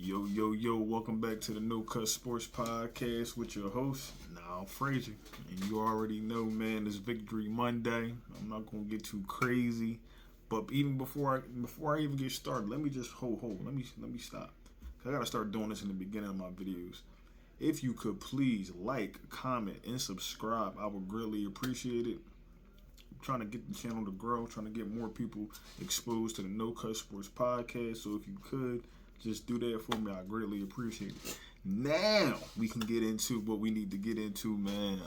Yo, yo, yo, welcome back to the No Cut Sports Podcast with your host, now Frazier. And you already know, man, it's Victory Monday. I'm not going to get too crazy. But even before I even get started, let me just let me stop. I got to start doing this in the beginning of my videos. If you could please like, comment, and subscribe, I would greatly appreciate it. I'm trying to get the channel to grow, trying to get more people exposed to the No Cut Sports Podcast. So if you could, just do that for me. I greatly appreciate it. Now we can get into what we need to get into, man.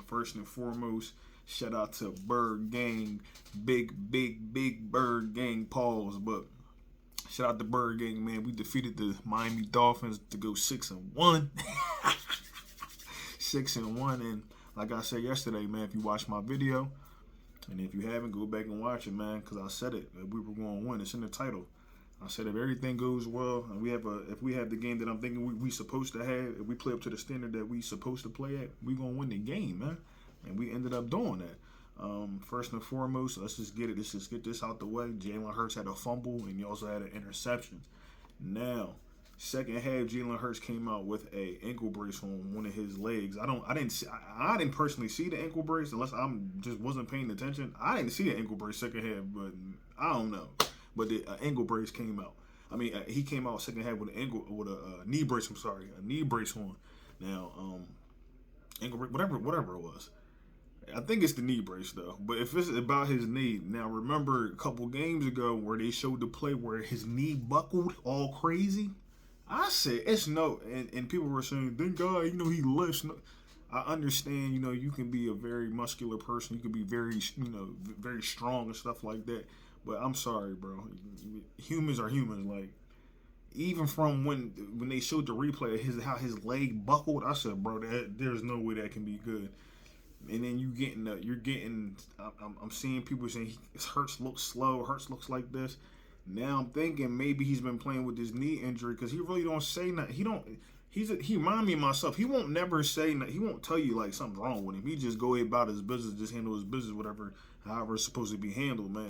First and foremost, shout out to Bird Gang, big Bird Gang. Pause, but shout out to Bird Gang, man. We defeated the Miami Dolphins to go 6-1, 6-1, and like I said yesterday, man, if you watched my video, and if you haven't, go back and watch it, man, because I said it that we were going to win. It's in the title. I said if everything goes well and if we have the game that I'm thinking we supposed to have, if we play up to the standard that we supposed to play at, we gonna win the game, man. And we ended up doing that. First and foremost, let's just get it. Let's just get this out the way. Jalen Hurts had a fumble and he also had an interception. Now, second half, Jalen Hurts came out with a ankle brace on one of his legs. I didn't personally see the ankle brace unless I'm just wasn't paying attention. I didn't see the ankle brace second half, but I don't know. But the ankle brace came out. I mean, he came out second half with a knee brace. I'm sorry, a knee brace on. Now, ankle brace, whatever it was. I think it's the knee brace though. But if it's about his knee, now remember a couple games ago where they showed the play where his knee buckled all crazy. I said it's no, and people were saying, thank God, he lifts. No. I understand, you can be a very muscular person. You can be very, very strong and stuff like that. But I'm sorry, bro. Humans are humans. Like, even from when they showed the replay of how his leg buckled, I said, bro, there's no way that can be good. And then I'm seeing people saying Hurts looks slow. Hurts looks like this. Now I'm thinking maybe he's been playing with this knee injury because he really don't say nothing. He remind me of myself. He won't never say nothing. He won't tell you like something's wrong with him. He just go about his business, just handle his business, however it's supposed to be handled, man.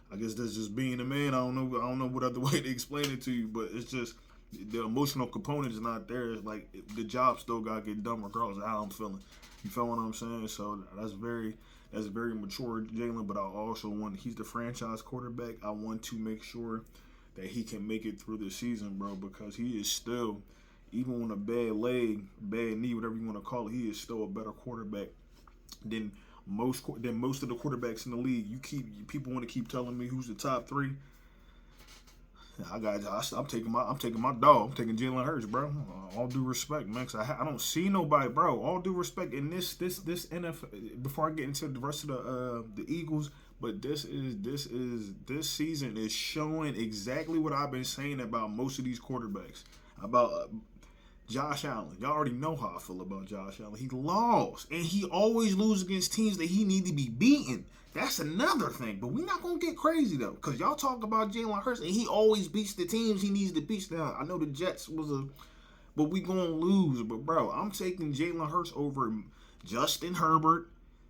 I guess that's just being a man. I don't know what other way to explain it to you, but it's just the emotional component is not there. It's like the job still got to get done regardless of how I'm feeling. You feel what I'm saying? So that's very mature, Jalen. But I also he's the franchise quarterback. I want to make sure that he can make it through the season, bro, because he is still, even on a bad leg, bad knee, whatever you want to call it, he is still a better quarterback than most of the quarterbacks in the league. People want to keep telling me who's the top three. I'm taking my dog. I'm taking Jalen Hurts, bro. All due respect, man. 'Cause I don't see nobody, bro. All due respect in this NFL. Before I get into the rest of the Eagles, but this season is showing exactly what I've been saying about most of these quarterbacks. About Josh Allen. Y'all already know how I feel about Josh Allen. He lost. And he always loses against teams that he need to be beaten. That's another thing. But we're not going to get crazy, though. Because y'all talk about Jalen Hurts, and he always beats the teams he needs to beat. Now, I know the Jets but we going to lose. But, bro, I'm taking Jalen Hurts over Justin Herbert.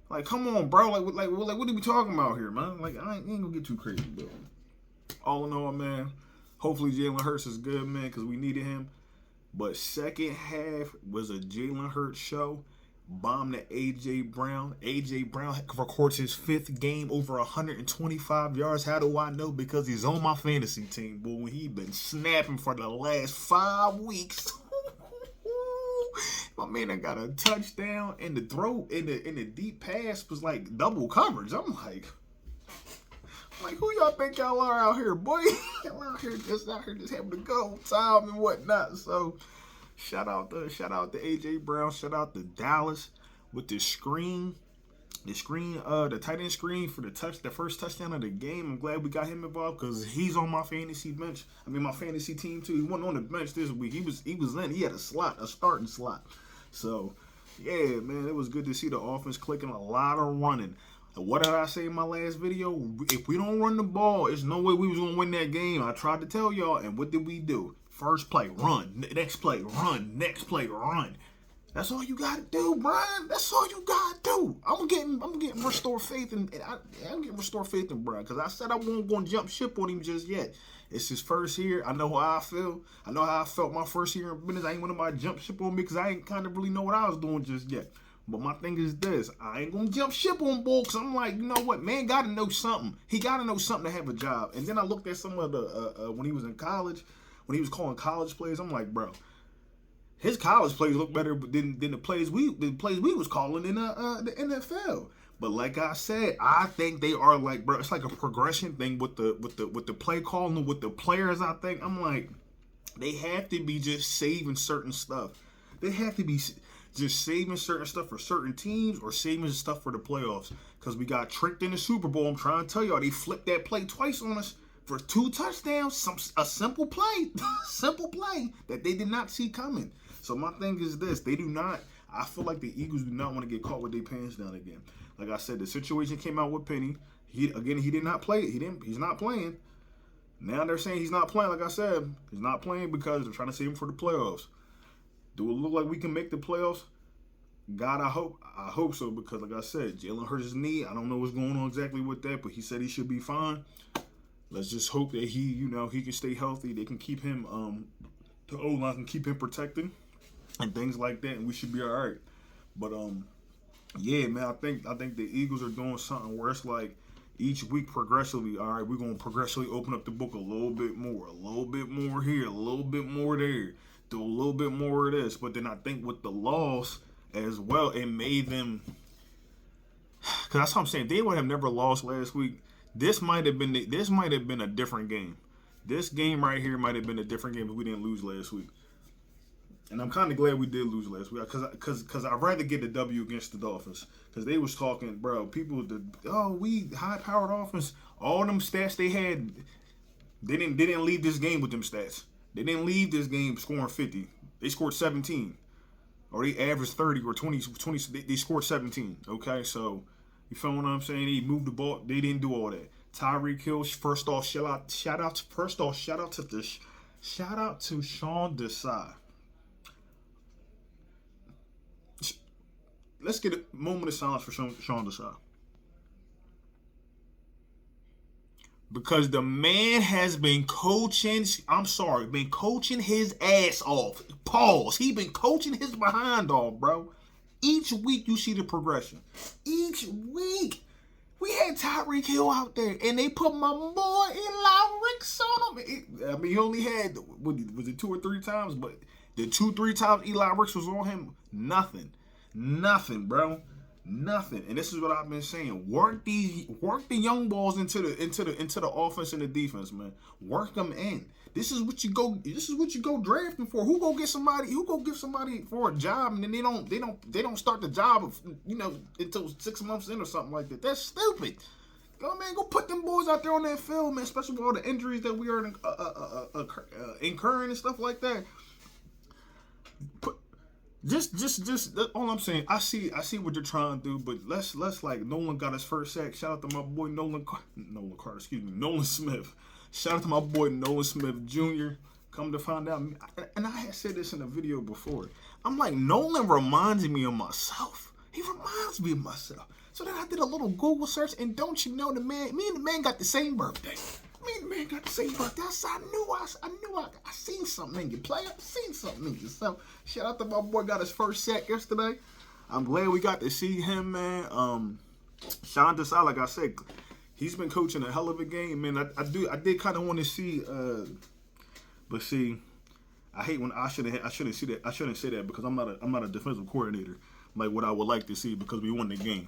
Like, come on, bro. Like what are we talking about here, man? Like, I ain't going to get too crazy, bro. All in all, man, hopefully Jalen Hurts is good, man, because we needed him. But second half was a Jalen Hurts show. Bomb to A.J. Brown. A.J. Brown records his fifth game over 125 yards. How do I know? Because he's on my fantasy team. But when he been snapping for the last 5 weeks, my man, I got a touchdown, and the throw in the deep pass was like double coverage. I'm like, who y'all think y'all are out here, boy? Y'all out here just having to go time and whatnot. So shout out to AJ Brown. Shout out to Dallas with the tight end screen for the first touchdown of the game. I'm glad we got him involved because he's on my fantasy bench. I mean my fantasy team too. He wasn't on the bench this week. He was in. He had a starting slot. So yeah, man, it was good to see the offense clicking, a lot of running. What did I say in my last video? If we don't run the ball, there's no way we was going to win that game. I tried to tell y'all, and what did we do? First play, run. Next play, run. Next play, run. That's all you got to do, Brian. That's all you got to do. I'm getting restore faith, I'm getting restore faith in Brian, because I said I wasn't going to jump ship on him just yet. It's his first year. I know how I feel. I know how I felt my first year in business. I ain't want nobody jump ship on me because I ain't kind of really know what I was doing just yet. But my thing is this: I ain't gonna jump ship on Bull because I'm like, you know what, man, gotta know something. He gotta know something to have a job. And then I looked at some of the when he was in college, when he was calling college plays. I'm like, bro, his college plays look better than the plays we was calling in the NFL. But like I said, I think they are like, bro, it's like a progression thing with the play calling with the players. I think I'm like, they have to be just saving certain stuff. They have to be just saving certain stuff for certain teams or saving stuff for the playoffs. Because we got tricked in the Super Bowl. I'm trying to tell y'all, they flipped that play twice on us for 2 touchdowns. A simple play, simple play that they did not see coming. So my thing is this: they do not. I feel like the Eagles do not want to get caught with their pants down again. Like I said, the situation came out with Penny. He did not play. He's not playing. Now they're saying he's not playing. Like I said, he's not playing because they're trying to save him for the playoffs. Do it look like we can make the playoffs? God, I hope so, because like I said, Jalen hurt his knee. I don't know what's going on exactly with that, but he said he should be fine. Let's just hope that he can stay healthy. They can keep him, the O-line can keep him protected and things like that, and we should be all right. But yeah, man, I think the Eagles are doing something where it's like each week progressively, all right, we're going to progressively open up the book a little bit more here, a little bit more there, do a little bit more of this. But then I think with the loss as well, it made them, because that's what I'm saying, they would have never lost last week. This might have been a different game. This game right here might have been a different game if we didn't lose last week. And I'm kind of glad we did lose last week because I'd rather get the W against the Dolphins because they was talking, bro, we high-powered offense. All them stats they had, they didn't leave this game with them stats. They didn't leave this game scoring 50. They scored 17. Or they averaged 30 or 20. They scored 17, okay? So, you feel what I'm saying? They moved the ball. They didn't do all that. Tyreek Hill, shout out to Sean Desai. Let's get a moment of silence for Sean Desai. Because the man has been coaching his ass off. Pause. He been coaching his behind off, bro. Each week you see the progression. Each week. We had Tyreek Hill out there, and they put my boy Eli Ricks on him. He only had, was it 2 or 3 times? But the 2-3 times Eli Ricks was on him, Nothing, bro. Nothing. And this is what I've been saying. Work the young balls into the offense and the defense, man. Work them in. This is what you go drafting for. Who go give somebody for a job and then they don't start the job until 6 months in or something like that. That's stupid. Go put them boys out there on that field, man, especially with all the injuries that we are incurring and stuff like that. Just all I'm saying. I see what you're trying to do, but let's like Nolan got his first sack. Shout out to my boy Nolan Smith. Shout out to my boy Nolan Smith Jr. Come to find out, and I had said this in a video before. I'm like, Nolan reminds me of myself. He reminds me of myself. So then I did a little Google search, and don't you know, me and the man got the same birthday. Me and the man got the same birthday. I knew I seen something in you, player. I seen something in you. So shout out to my boy, got his first sack yesterday. I'm glad we got to see him, man. Sean Desai, like I said, he's been coaching a hell of a game, man. I did kind of want to see, but see, I hate when I shouldn't say that because I'm not a defensive coordinator like what I would like to see because we won the game.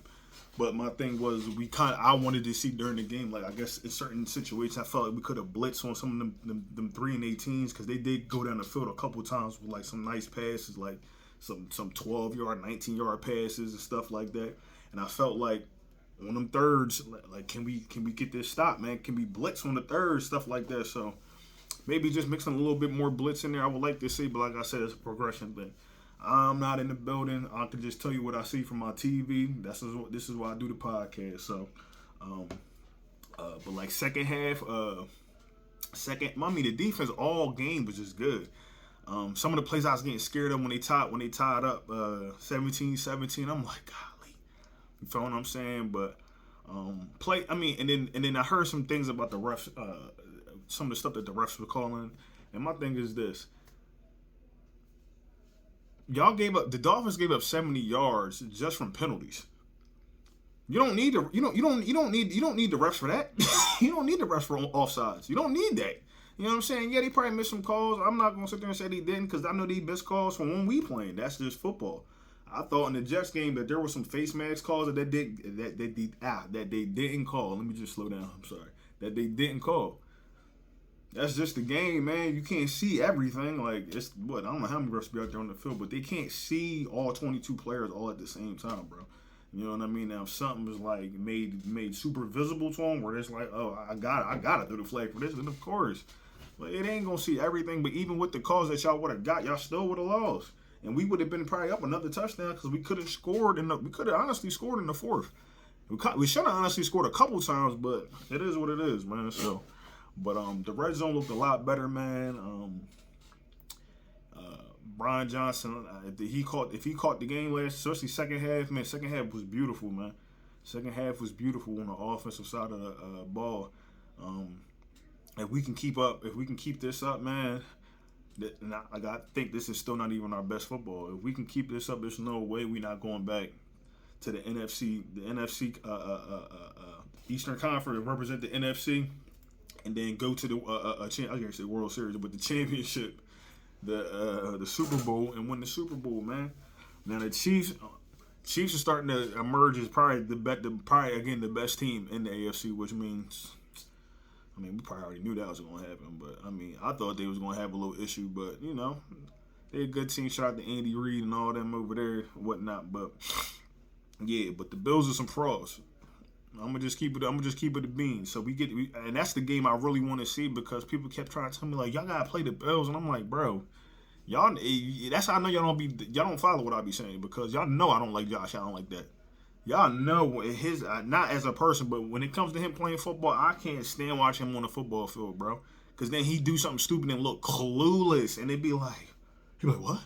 But my thing was, I wanted to see during the game, like I guess in certain situations, I felt like we could have blitzed on some of them 3 and 18s because they did go down the field a couple times with like some nice passes, like some 12-yard, 19-yard passes and stuff like that. And I felt like on them thirds, like can we get this stop, man? Can we blitz on the thirds, stuff like that? So maybe just mixing a little bit more blitz in there, I would like to see. But like I said, it's a progression thing. I'm not in the building. I can just tell you what I see from my TV. This is why I do the podcast. So, but like second half, the defense all game was just good. Some of the plays I was getting scared of when they tied up 17-17. I'm like, golly, you feel what I'm saying? But and then I heard some things about the refs some of the stuff that the refs were calling. And my thing is this: the Dolphins gave up 70 yards just from penalties. You don't need the refs for that. You don't need the refs for offsides. You don't need that. You know what I'm saying? Yeah, they probably missed some calls. I'm not gonna sit there and say they didn't because I know they missed calls from when we playing. That's just football. I thought in the Jets game that there were some face mask calls that they didn't call. Let me just slow down. I'm sorry. That they didn't call. That's just the game, man. You can't see everything. Like, it's what? I don't know how many refs be out there on the field, but they can't see all 22 players all at the same time, bro. You know what I mean? Now, if something is like made super visible to them, where it's like, oh, I gotta throw the flag for this, then of course, but it ain't gonna see everything. But even with the calls that y'all would have got, y'all still would have lost, and we would have been probably up another touchdown because we could have honestly scored in the fourth. We should have honestly scored a couple times, but it is what it is, man. So. But the red zone looked a lot better, man. Brian Johnson, if he caught the game last, especially second half, man. Second half was beautiful, man. Second half was beautiful on the offensive side of the ball. If we can keep this up, man. I think this is still not even our best football. If we can keep this up, there's no way we're not going back to the NFC Eastern Conference and represent the NFC. And then go to the I was gonna say World Series, but the championship, the Super Bowl, and win the Super Bowl, man. Now the Chiefs are starting to emerge as probably the best team in the AFC, which means, I mean, we probably already knew that was gonna happen, but I mean, I thought they was gonna have a little issue, but you know, they're a good team. Shout out to Andy Reid and all them over there, whatnot. But yeah, but the Bills are some frauds. I'm gonna just keep it a bean. So and that's the game I really want to see because people kept trying to tell me like y'all gotta play the Bills, and I'm like, bro, y'all. That's how I know y'all don't follow what I be saying because y'all know I don't like Josh Allen like that. Y'all know his not as a person, but when it comes to him playing football, I can't stand watching him on the football field, bro. Because then he do something stupid and look clueless, and they be like, what?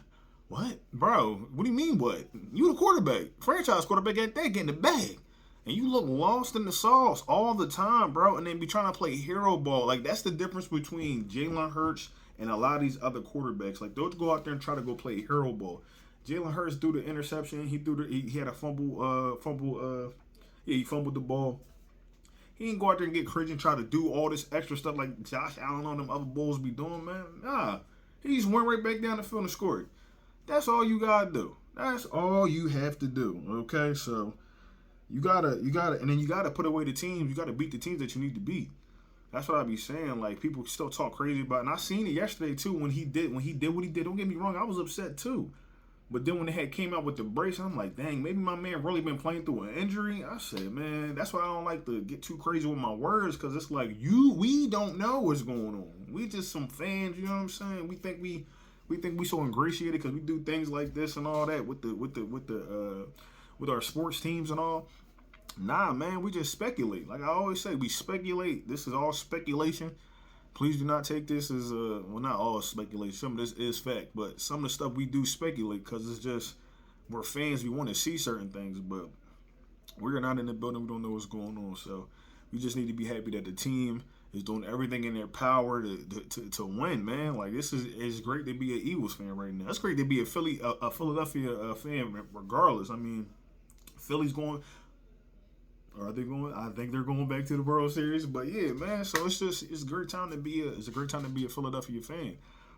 What, bro? What do you mean what? You the quarterback, franchise quarterback at that, getting the bag. And you look lost in the sauce all the time, bro. And then be trying to play hero ball. Like, that's the difference between Jalen Hurts and a lot of these other quarterbacks. Like, they'll go out there and try to go play hero ball. Jalen Hurts threw the interception. He had a fumble. He fumbled the ball. He didn't go out there and get crazy and try to do all this extra stuff like Josh Allen on them other Bulls be doing, man. Nah. He just went right back down the field and scored. That's all you gotta do. That's all you have to do. Okay, so... You gotta, and then you gotta put away the teams. You gotta beat the teams that you need to beat. That's what I be saying. Like people still talk crazy about, and I seen it yesterday too when he did what he did. Don't get me wrong, I was upset too. But then when they came out with the brace, I'm like, dang, maybe my man really been playing through an injury. I said, man, that's why I don't like to get too crazy with my words because it's like we don't know what's going on. We just some fans, you know what I'm saying? We think we so ingratiated because we do things like this and all that with our sports teams and all. Nah, man, we just speculate. Like I always say, we speculate. This is all speculation. Please do not take this as not all speculation. Some of this is fact, but some of the stuff we do speculate because it's just we're fans. We want to see certain things, but we're not in the building. We don't know what's going on. So we just need to be happy that the team is doing everything in their power to win, man. Like it's great to be an Eagles fan right now. It's great to be a Philadelphia fan, regardless. I mean, Philly's going. Or are they going? I think they're going back to the World Series. But yeah, man. So it's a great time to be a Philadelphia fan.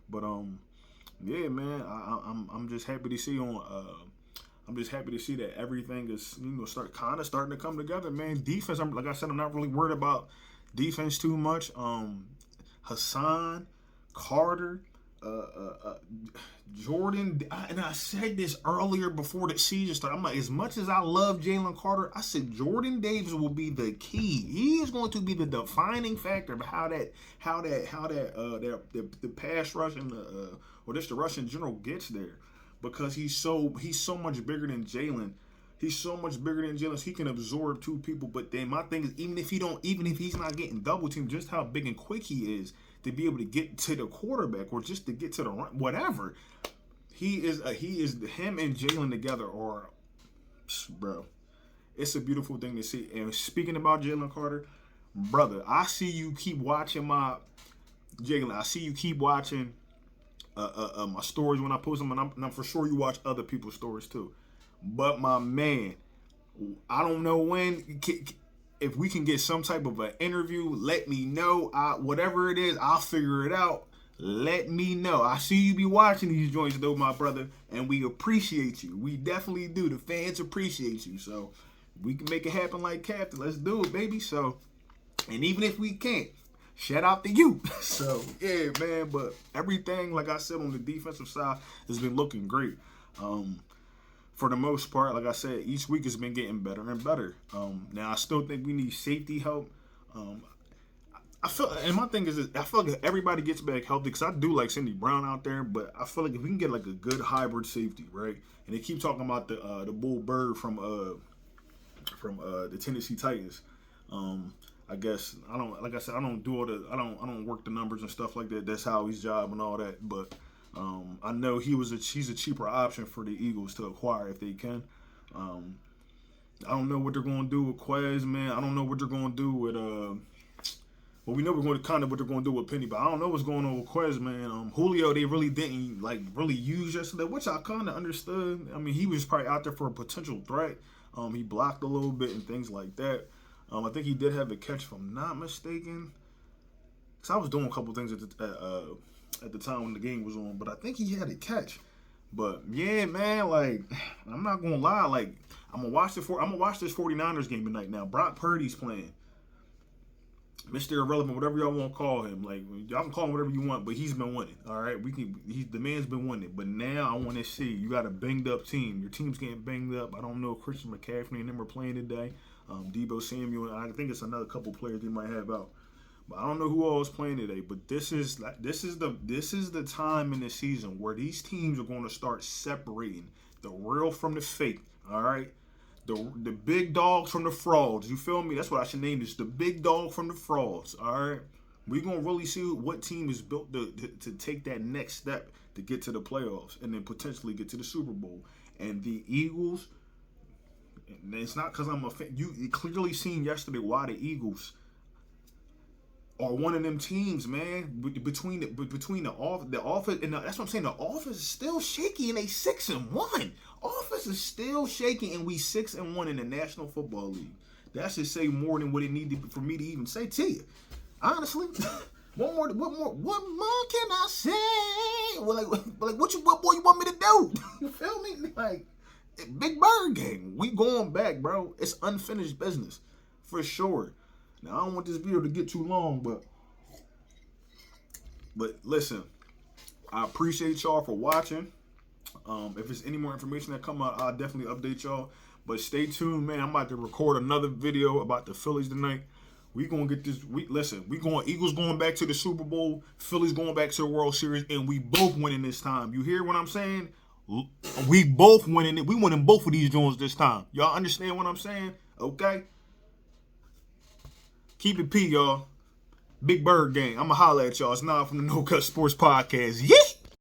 But yeah, man. I'm just happy to see I'm just happy to see that everything is starting to come together, man. Defense. Like I said, I'm not really worried about defense too much. Hassan, Carter, Jordan, and I said this earlier before the season started. I'm like, as much as I love Jalen Carter, I said Jordan Davis will be the key. He is going to be the defining factor of how the pass rush and the rush in general gets there, because he's so much bigger than Jalen. He's so much bigger than Jalen. So he can absorb two people. But then my thing is, even if he's not getting double teamed, just how big and quick he is to be able to get to the quarterback or just to get to the run, whatever. Him and Jalen together are, bro. It's a beautiful thing to see. And speaking about Jalen Carter, brother, I see you keep watching my Jalen, I see you keep watching my stories when I post them, and I'm for sure you watch other people's stories too. But my man, I don't know when. If we can get some type of an interview, let me know. Whatever it is, I'll figure it out. Let me know. I see you be watching these joints though, my brother, and we appreciate you. We definitely do. The fans appreciate you. So we can make it happen like Captain. Let's do it, baby. So, and even if we can't, shout out to you. So, yeah, man. But everything, like I said, on the defensive side has been looking great. For the most part, like I said, each week has been getting better and better. Now, I still think we need safety help. I feel, and my thing is, I feel like everybody gets back healthy because I do like Cindy Brown out there, but I feel like if we can get like a good hybrid safety, right? And they keep talking about the Bull Bird from the Tennessee Titans. I guess I don't, like I said, I don't work the numbers and stuff like that. That's how his job and all that, but I know he's a cheaper option for the Eagles to acquire if they can. I don't know what they're going to do with Quez, man. I don't know what they're going to do with well, we know we're going to kind of what they're going to do with Penny, but I don't know what's going on with Quez, man. Julio, they really didn't really use yesterday, which I kind of understood. I mean, he was probably out there for a potential threat. He blocked a little bit and things like that. I think he did have a catch, if I'm not mistaken. Cause I was doing a couple things at the time when the game was on, but I think he had a catch. But yeah, man, like I'm not gonna lie, like I'm gonna watch this 49ers game tonight. Now Brock Purdy's playing. Mr. Irrelevant, whatever y'all want to call him, like y'all can call him whatever you want, but he's been winning. All right, the man's been winning. But now I want to see you got a banged up team. Your team's getting banged up. I don't know if Christian McCaffrey and them are playing today. Debo Samuel, and I think it's another couple players they might have out. But I don't know who all is playing today. But this is the time in the season where these teams are going to start separating the real from the fake. All right. The big dogs from the frauds. You feel me? That's what I should name this. The big dog from the frauds. All right. We're going to really see what team is built to take that next step to get to the playoffs and then potentially get to the Super Bowl. And the Eagles, and it's not because I'm a fan. You clearly seen yesterday why the Eagles are one of them teams, man. Between the office and that's what I'm saying. The office is still shaky, and they 6-1. Office is still shaky, and we 6-1 in the National Football League. That should say more than what it needed for me to even say to you. Honestly, what more can I say? Well, like what more you want me to do? You feel me? Like Big Bird game. We going back, bro. It's unfinished business for sure. Now, I don't want this video to get too long, but listen, I appreciate y'all for watching. If there's any more information that come out, I'll definitely update y'all. But stay tuned, man. I'm about to record another video about the Phillies tonight. We gonna get this. Eagles going back to the Super Bowl. Phillies going back to the World Series, and we both winning this time. You hear what I'm saying? We both winning it. We winning both of these joints this time. Y'all understand what I'm saying? Okay. Keep it P, y'all. Big Bird gang. I'ma holler at y'all. It's Nod from the No Cut Sports Podcast. Yeah.